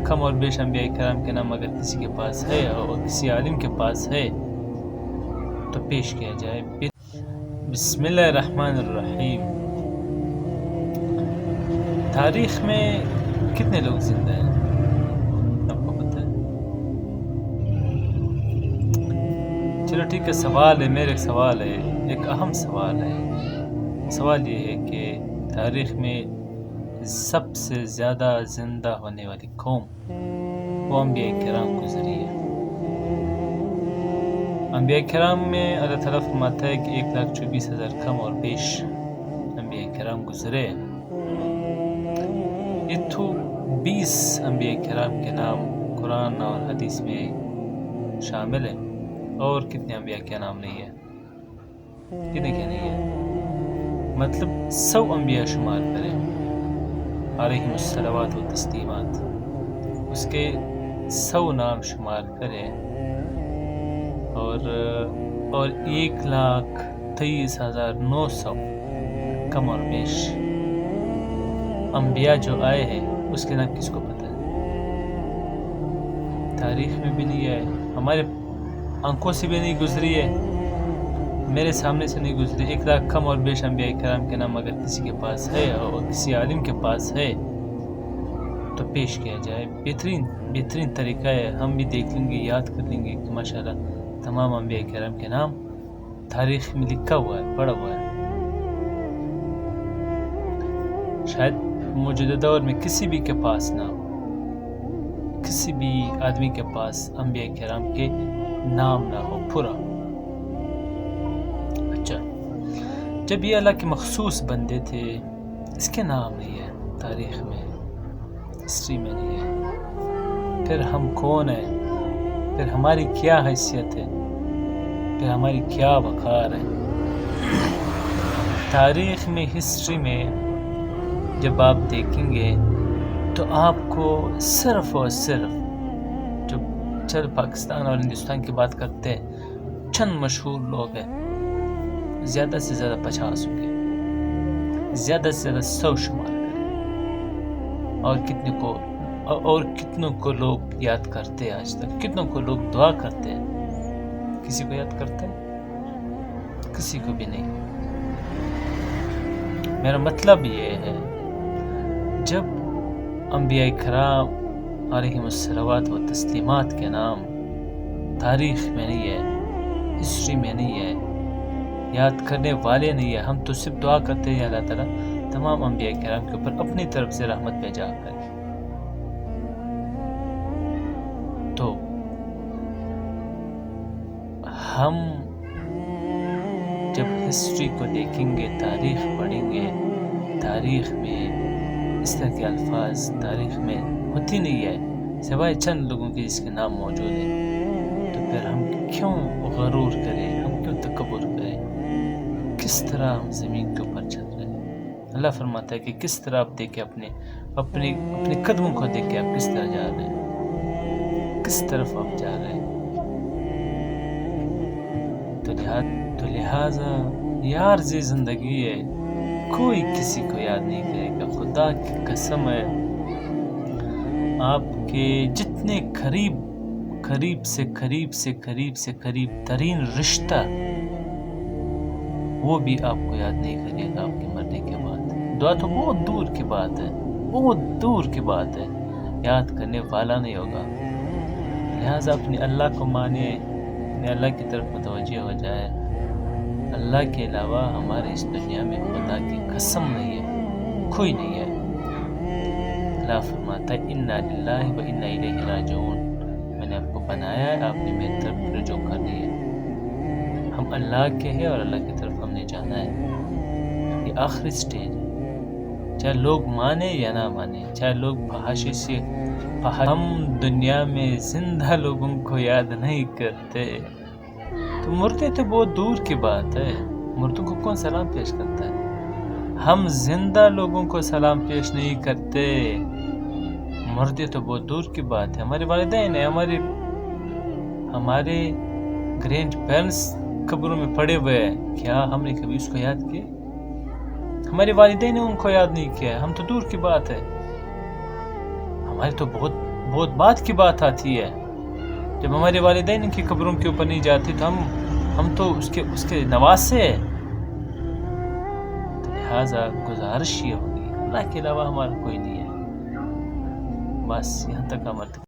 کم اور بیش انبیاء کرام کے نام اگر کسی کے پاس ہے اور کسی عالم کے پاس ہے تو پیش کیا جائے. بسم اللہ الرحمن الرحیم. تاریخ میں کتنے لوگ زندہ ہیں آپ کو پتہ ہے؟ چلو ٹھیک ہے، سوال ہے، میرے ایک سوال ہے، ایک اہم سوال ہے. سوال یہ ہے کہ تاریخ میں سب سے زیادہ زندہ ہونے والی قوم وہ انبیاء کرام گزری ہے. انبیاء کرام میں اللہ تعالیٰ فرماتا ہے کہ 1,24,000 کم اور بیش انبیاء کرام گزرے. یہ تو 20 انبیاء کرام کے نام قرآن اور حدیث میں شامل ہیں. اور کتنے انبیاء کے نام نہیں ہے؟ کتنے کے نہیں ہے؟ مطلب 100 انبیاء شمار کریں علیہم الصلوات و تسلیمات، اس کے 100 نام شمار کریں اور 1,23,900 کم اور بیش انبیاء جو آئے ہیں اس کے نام کس کو پتہ ہے؟ تاریخ میں بھی نہیں ہے، ہمارے آنکھوں سے بھی نہیں گزری ہے، میرے سامنے سے نہیں گزری. 1,00,000 کم اور بیش انبیاء کرام کے نام اگر کسی کے پاس ہے اور کسی عالم کے پاس ہے تو پیش کیا جائے. بہترین طریقہ ہے، ہم بھی دیکھ لیں گے، یاد کر لیں گے کہ ماشاءاللہ تمام انبیاء کرام کے نام تاریخ میں لکھا ہوا ہے، پڑھا ہوا ہے. شاید موجودہ دور میں کسی بھی کے پاس نہ ہو، کسی بھی آدمی کے پاس انبیاء کرام کے نام نہ ہو پورا. اچھا، جب یہ اللہ کے مخصوص بندے تھے اس کے نام نہیں ہے تاریخ میں، ہسٹری میں نہیں ہے. پھر ہم کون ہیں؟ پھر ہماری کیا حیثیت ہے؟ پھر ہماری کیا وقار ہے؟ تاریخ میں، ہسٹری میں جب آپ دیکھیں گے تو آپ کو صرف اور صرف جو چل پاکستان اور ہندوستان کی بات کرتے ہیں چند مشہور لوگ ہیں، زیادہ سے زیادہ 50 ہوں گے، زیادہ سے زیادہ 100 شمار کریں. اور کتنوں کو لوگ یاد کرتے ہیں آج تک، کتنوں کو لوگ دعا کرتے ہیں. کسی کو یاد کرتے ہیں؟ کسی کو بھی نہیں. میرا مطلب یہ ہے جب انبیاء کرام علیہم الصلوات و تسلیمات کے نام تاریخ میں نہیں ہے، ہسٹری میں نہیں ہے، یاد کرنے والے نہیں ہے، ہم تو صرف دعا کرتے ہیں اللہ تعالیٰ تمام انبیاء کرام کے اوپر اپنی طرف سے رحمت بھیجا کر. تو ہم جب ہسٹری کو دیکھیں گے، تاریخ پڑھیں گے، تاریخ میں اس طرح کے الفاظ تاریخ میں ہوتی نہیں ہے سوائے چند لوگوں کے جس کے نام موجود ہیں. تو پھر ہم کیوں غرور کریں، ہم کیوں تکبر کریں؟ کس طرح ہم زمین کے اوپر چل رہے ہیں؟ اللہ فرماتا ہے کہ کس طرح آپ دیکھیں اپنے قدموں کو دیکھ کے آپ کس طرح جا رہے ہیں، کس طرف آپ جا رہے ہیں. تو لہٰذا یہ عارضی زندگی ہے، کوئی کسی کو یاد نہیں کرے گا. خدا کی قسم ہے، آپ کے جتنے قریب سے قریب ترین رشتہ وہ بھی آپ کو یاد نہیں کرے گا آپ کے مرنے کے بعد. دعا تو بہت دور کی بات ہے، بہت دور کی بات ہے، یاد کرنے والا نہیں ہوگا. لہٰذا اپنے اللہ کو مانے، اپنے اللہ کی طرف متوجہ ہو جائے. اللہ کے علاوہ ہمارے اس دنیا میں خدا کی قسم نہیں ہے، کوئی نہیں ہے. اللہ فرماتا ہے انا للہ و انا الیہ راجعون، میں نے آپ کو بنایا ہے، آپ نے میری طرف رجوع کرنی ہے. ہم اللہ کے ہیں اور اللہ کی طرف ہم نے جانا ہے. یہ آخری سٹیج ہے، چاہے لوگ مانے یا نہ مانے، چاہے لوگ فحاشی سے ہم دنیا میں زندہ لوگوں کو یاد نہیں کرتے. تو مردے تو بہت دور کی بات ہے، مردوں کو کون سلام پیش کرتا ہے؟ ہم زندہ لوگوں کو سلام پیش نہیں کرتے، مردے تو بہت دور کی بات ہے. ہمارے والدین ہیں، ہمارے گرینڈ پیرنٹس قبروں میں پڑے ہوئے ہیں، کیا ہم نے کبھی اس کو یاد کیا؟ ہمارے والدین نے ان کو یاد نہیں کیا، ہم تو دور کی بات ہے. ہمارے تو بہت بہت بعد کی بات آتی ہے. جب ہمارے والدین ان کی قبروں کے اوپر نہیں جاتے تو ہم تو اس کے نواسے ہیں. تو لہٰذا گزارش یہ ہوگی، اللہ کے علاوہ ہمارا کوئی نہیں ہے. بس یہاں تک ہمارا